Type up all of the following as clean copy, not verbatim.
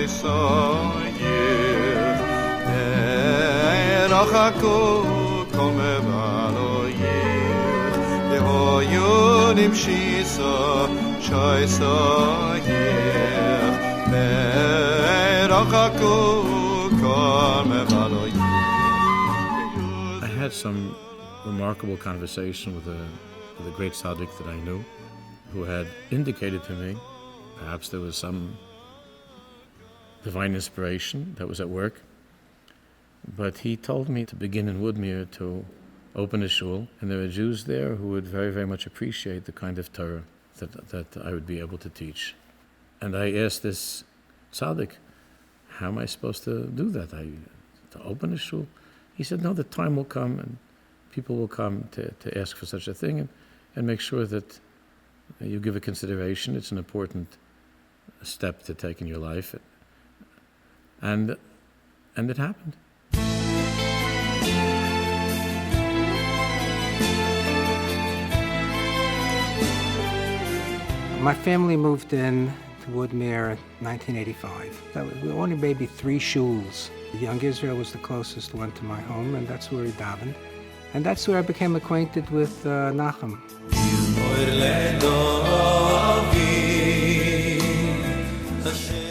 I had some remarkable conversation with a great tzaddik that I knew, who had indicated to me perhaps there was some divine inspiration that was at work. But he told me to begin in Woodmere to open a shul, and there are Jews there who would very, very much appreciate the kind of Torah that I would be able to teach. And I asked this tzaddik, how am I supposed to do that? To open a shul? He said, no, the time will come and people will come to ask for such a thing, and make sure that you give it consideration. It's an important step to take in your life. And it happened. My family moved in to Woodmere in 1985. We only maybe 3 shuls. Young Israel was the closest one to my home, and that's where we davened. And that's where I became acquainted with Nachum.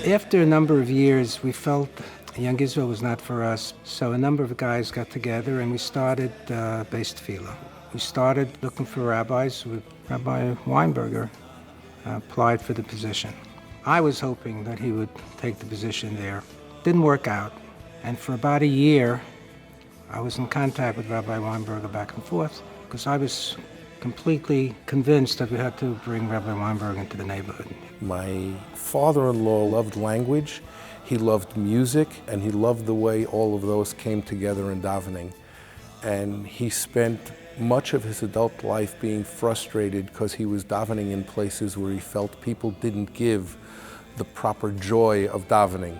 After a number of years, we felt Young Israel was not for us, so a number of guys got together and we started Beis Tefillah. We started looking for rabbis with Rabbi Weinberger. Applied for the position. I was hoping that he would take the position there. Didn't work out. And for about a year, I was in contact with Rabbi Weinberger back and forth because I was completely convinced that we had to bring Rabbi Weinberger into the neighborhood. My father-in-law loved language, he loved music, and he loved the way all of those came together in davening. And he spent much of his adult life being frustrated because he was davening in places where he felt people didn't give the proper joy of davening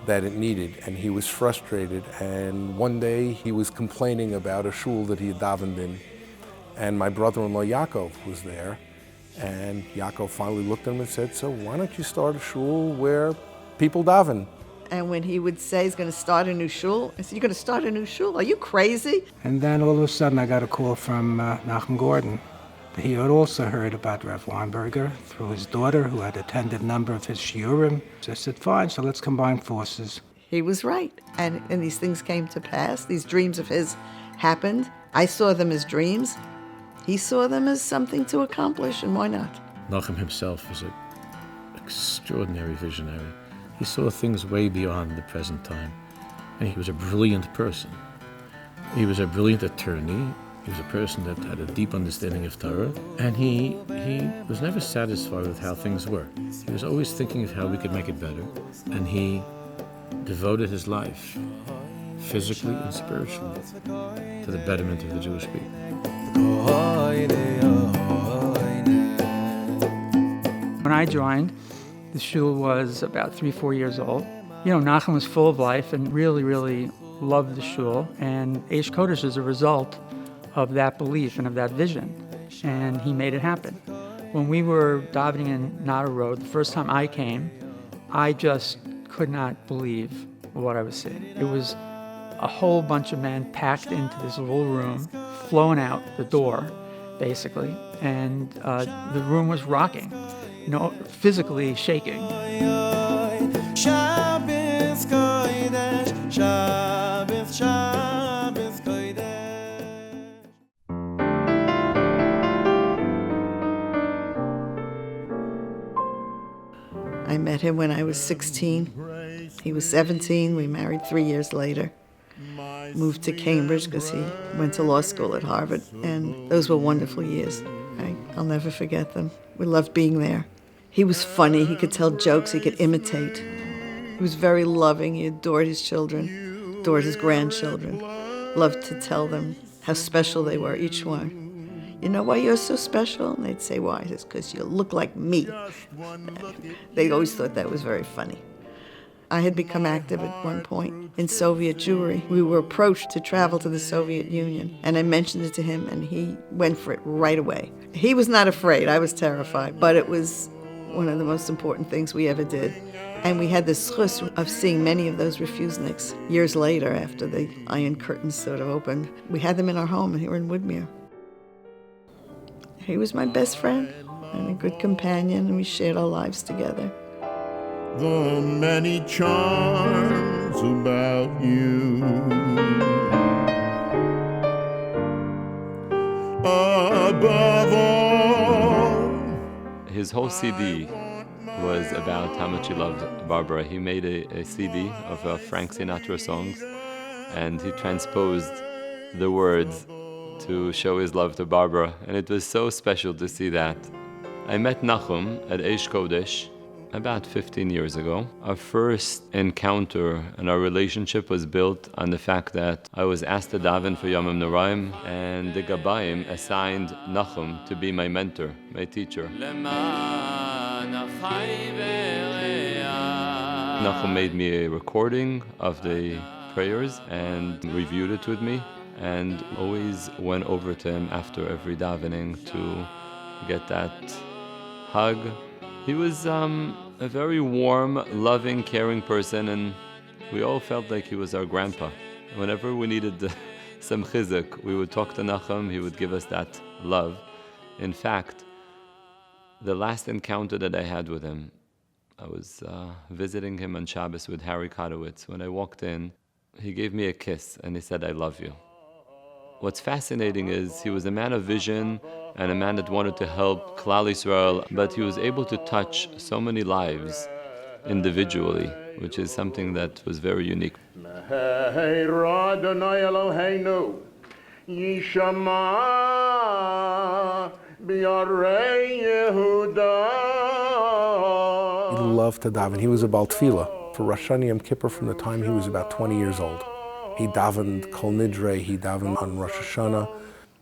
that it needed, and he was frustrated. And one day he was complaining about a shul that he had davened in, and my brother-in-law Yaakov was there, and Yaakov finally looked at him and said, so why don't you start a shul where people daven? And when he would say he's going to start a new shul, I said, you're going to start a new shul? Are you crazy? And then all of a sudden I got a call from Nahum Gordon. He had also heard about Rabbi Weinberger through his daughter, who had attended a number of his shiurim. So I said, fine, so let's combine forces. He was right. And these things came to pass. These dreams of his happened. I saw them as dreams. He saw them as something to accomplish, and why not? Nachum himself was an extraordinary visionary. He saw things way beyond the present time, and he was a brilliant person. He was a brilliant attorney. He was a person that had a deep understanding of Torah, and he was never satisfied with how things were. He was always thinking of how we could make it better, and he devoted his life, physically and spiritually, to the betterment of the Jewish people. When I joined, the shul was about 3-4 years old. You know, Nachum was full of life and really, really loved the shul. And Aish Kodesh is a result of that belief and of that vision. And he made it happen. When we were davening in Nara Road, the first time I came, I just could not believe what I was seeing. It was a whole bunch of men packed into this little room, flown out the door, basically. And the room was rocking. You know, physically shaking. I met him when I was 16. He was 17. We married 3 years later. Moved to Cambridge because he went to law school at Harvard. And those were wonderful years. I'll never forget them. We loved being there. He was funny, he could tell jokes, he could imitate. He was very loving, he adored his children, adored his grandchildren, loved to tell them how special they were, each one. You know why you're so special? And they'd say, why? He says, because you look like me. They always thought that was very funny. I had become active at one point in Soviet Jewry. We were approached to travel to the Soviet Union, and I mentioned it to him, and he went for it right away. He was not afraid, I was terrified, but it was one of the most important things we ever did. And we had the schus of seeing many of those refuseniks years later after the Iron Curtains sort of opened. We had them in our home here in Woodmere. He was my best friend and a good companion, and we shared our lives together. The many charms about you, above all. His whole CD was about how much he loved Barbara. He made a CD of Frank Sinatra songs, and he transposed the words to show his love to Barbara, and it was so special to see that. I met Nachum at Aish Kodesh about 15 years ago. Our first encounter and our relationship was built on the fact that I was asked to daven for Yomim Noraim, and the Gabayim assigned Nachum to be my mentor, my teacher. Nachum made me a recording of the prayers and reviewed it with me, and always went over to him after every davening to get that hug. He was a very warm, loving, caring person, and we all felt like he was our grandpa. Whenever we needed some chizuk, we would talk to Nachum, he would give us that love. In fact, the last encounter that I had with him, I was visiting him on Shabbos with Harry Kotowitz. When I walked in, he gave me a kiss and he said, "I love you." What's fascinating is he was a man of vision and a man that wanted to help Klal Yisrael, but he was able to touch so many lives individually, which is something that was very unique. He loved to daven. He was a Baal Tefillah for Rosh Hashanah Yom Kippur from the time he was about 20 years old. He davened Kol Nidre, he davened on Rosh Hashanah.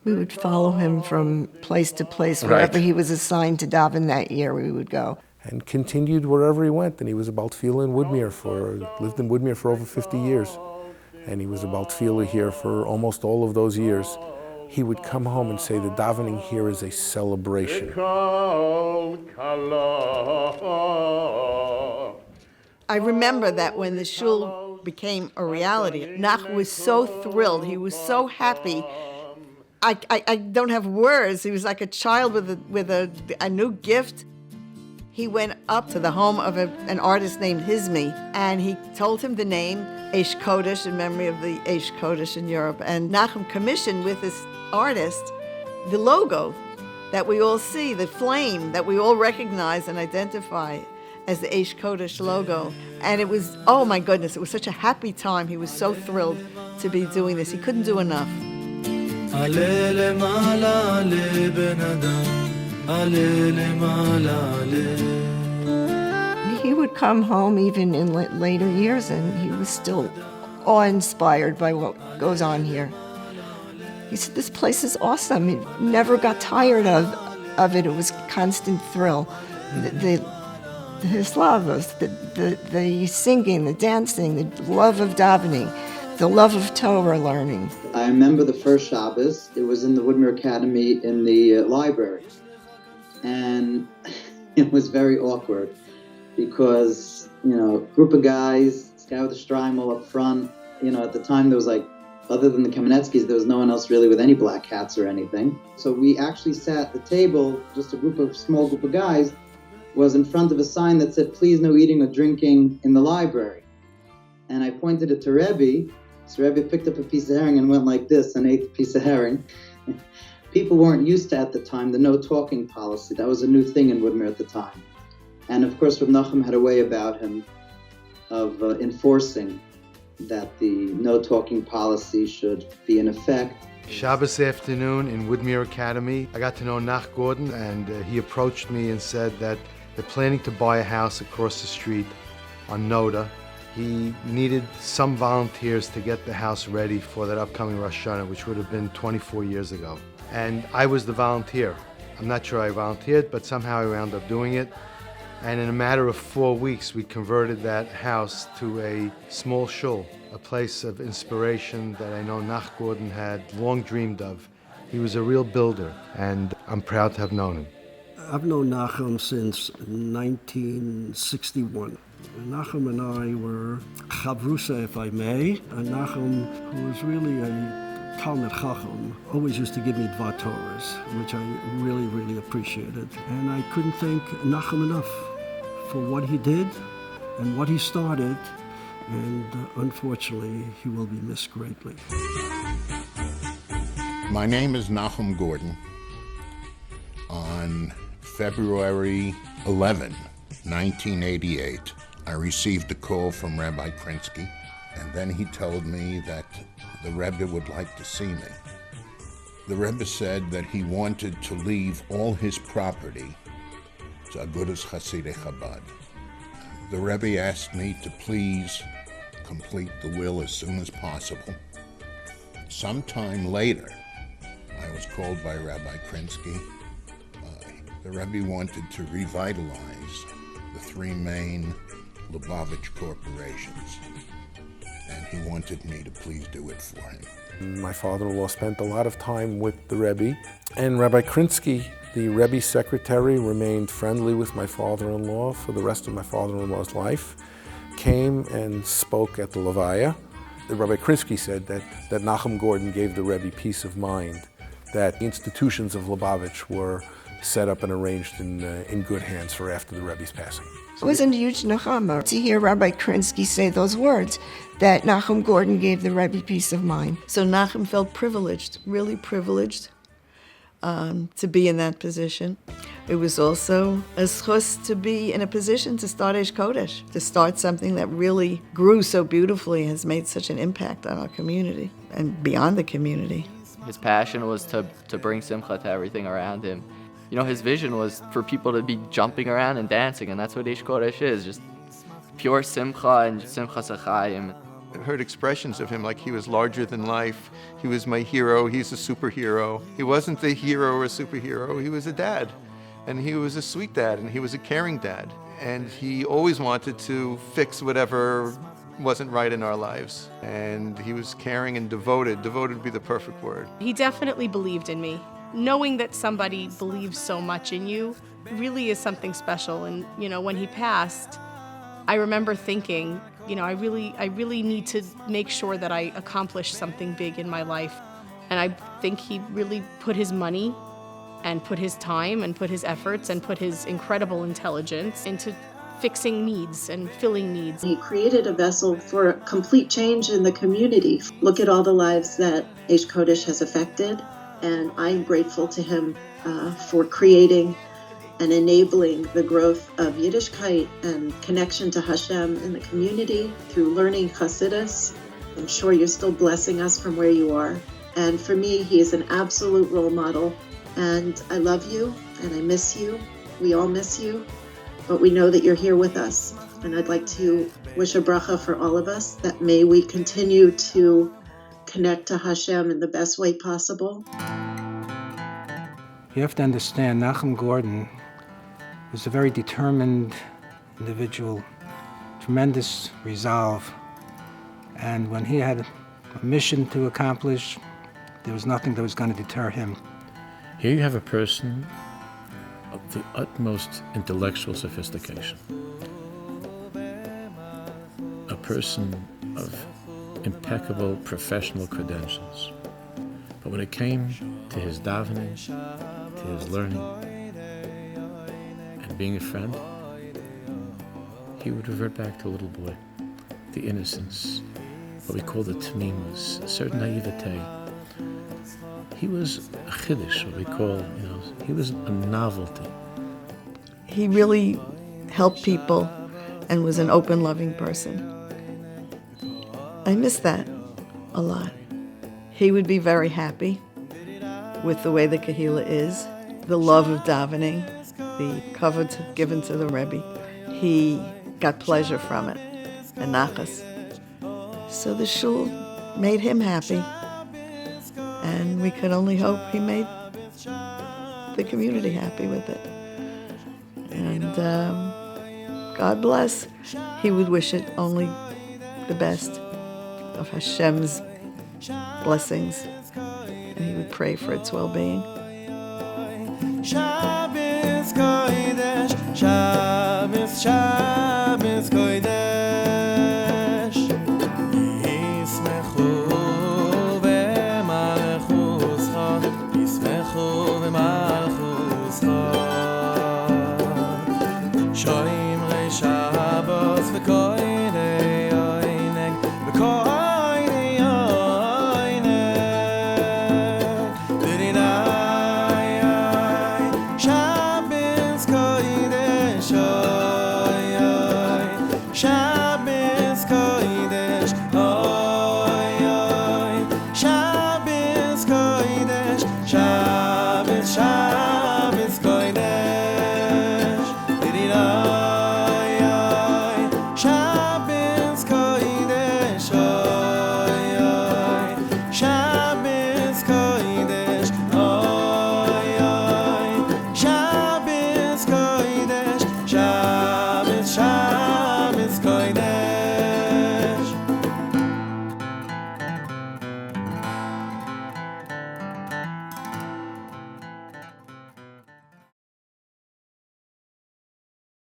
We would follow him from place to place. Wherever he was assigned to daven that year, we would go. And continued wherever he went. And he was a Baal Tefillah in Woodmere lived in Woodmere for over 50 years. And he was a Baal Tefillah here for almost all of those years. He would come home and say, the davening here is a celebration. I remember that when the shul became a reality, Nachum was so thrilled. He was so happy. I don't have words. He was like a child with a new gift. He went up to the home of an artist named Hizmi, and he told him the name Aish Kodesh in memory of the Aish Kodesh in Europe. And Nachum commissioned with this artist the logo that we all see, the flame that we all recognize and identify as the Aish Kodesh logo. And it was, oh my goodness, it was such a happy time. He was so thrilled to be doing this. He couldn't do enough. He would come home even in later years, and he was still awe-inspired by what goes on here. He said, this place is awesome. He never got tired of it. It was a constant thrill. His love, the singing, the dancing, the love of davening, the love of Torah learning. I remember the first Shabbos. It was in the Woodmere Academy in the library. And it was very awkward because, group of guys, this guy with a Streimel up front. At the time there was other than the Kamenetskis, there was no one else really with any black hats or anything. So we actually sat at the table, just a small group of guys, was in front of a sign that said, please no eating or drinking in the library. And I pointed it to Rebbe. So Rebbe picked up a piece of herring and went like this and ate the piece of herring. People weren't used to, at the time, the no talking policy. That was a new thing in Woodmere at the time. And of course, Rabbi Nachum had a way about him of enforcing that the no talking policy should be in effect. Shabbos afternoon in Woodmere Academy, I got to know Nahum Gordon, and he approached me and said that they're planning to buy a house across the street on Noda. He needed some volunteers to get the house ready for that upcoming Rosh Hashanah, which would have been 24 years ago. And I was the volunteer. I'm not sure I volunteered, but somehow I wound up doing it. And in a matter of 4 weeks, we converted that house to a small shul, a place of inspiration that I know Nahum Gordon had long dreamed of. He was a real builder, and I'm proud to have known him. I've known Nachum since 1961. Nachum and I were chavrusa, if I may. And Nachum, who was really a Talmid Chacham, always used to give me Dvar Torahs, which I really, really appreciated. And I couldn't thank Nachum enough for what he did and what he started. And unfortunately, he will be missed greatly. My name is Nahum Gordon. On February 11, 1988, I received a call from Rabbi Krinsky, and then he told me that the Rebbe would like to see me. The Rebbe said that he wanted to leave all his property to Agudas Hasidei Chabad. The Rebbe asked me to please complete the will as soon as possible. Sometime later, I was called by Rabbi Krinsky. The Rebbe wanted to revitalize the three main Lubavitch corporations, and he wanted me to please do it for him. My father-in-law spent a lot of time with the Rebbe, and Rabbi Krinsky, the Rebbe's secretary, remained friendly with my father-in-law for the rest of my father-in-law's life, came and spoke at the Levaya. Rabbi Krinsky said that Nahum Gordon gave the Rebbe peace of mind, that the institutions of Lubavitch were set up and arranged in good hands for after the Rebbe's passing. It was a huge nechama to hear Rabbi Krinsky say those words, that Nahum Gordon gave the Rebbe peace of mind. So Nachum felt privileged, really privileged, to be in that position. It was also a schus to be in a position to start Aish Kodesh, to start something that really grew so beautifully, has made such an impact on our community and beyond the community. His passion was to bring simcha to everything around him. You know, his vision was for people to be jumping around and dancing, and that's what Aish Kodesh is, just pure simcha and simcha sachayim. I heard expressions of him like he was larger than life. He was my hero, he's a superhero. He wasn't the hero or a superhero, he was a dad. And he was a sweet dad, and he was a caring dad. And he always wanted to fix whatever wasn't right in our lives. And he was caring and devoted. Devoted would be the perfect word. He definitely believed in me. Knowing that somebody believes so much in you really is something special. And, you know, when he passed, I remember thinking, you know, I really need to make sure that I accomplish something big in my life. And I think he really put his money and put his time and put his efforts and put his incredible intelligence into fixing needs and filling needs. He created a vessel for a complete change in the community. Look at all the lives that Aish Kodesh has affected, and I'm grateful to him for creating and enabling the growth of Yiddishkeit and connection to Hashem in the community through learning Chassidus. I'm sure you're still blessing us from where you are. And for me, he is an absolute role model. And I love you, and I miss you. We all miss you, but we know that you're here with us. And I'd like to wish a bracha for all of us, that may we continue to connect to Hashem in the best way possible. You have to understand, Nahum Gordon was a very determined individual, tremendous resolve. And when he had a mission to accomplish, there was nothing that was going to deter him. Here you have a person of the utmost intellectual sophistication, a person of impeccable professional credentials. But when it came to his davening, to his learning, and being a friend, he would revert back to a little boy, the innocence, what we call the tmimus, a certain naivete. He was a chiddush, what we call, he was a novelty. He really helped people and was an open, loving person. I miss that a lot. He would be very happy with the way the Kehillah is, the love of davening, the kavod given to the Rebbe. He got pleasure from it, and nachas. So the shul made him happy. And we could only hope he made the community happy with it. And God bless. He would wish it only the best of Hashem's blessings. And he would pray for its well-being.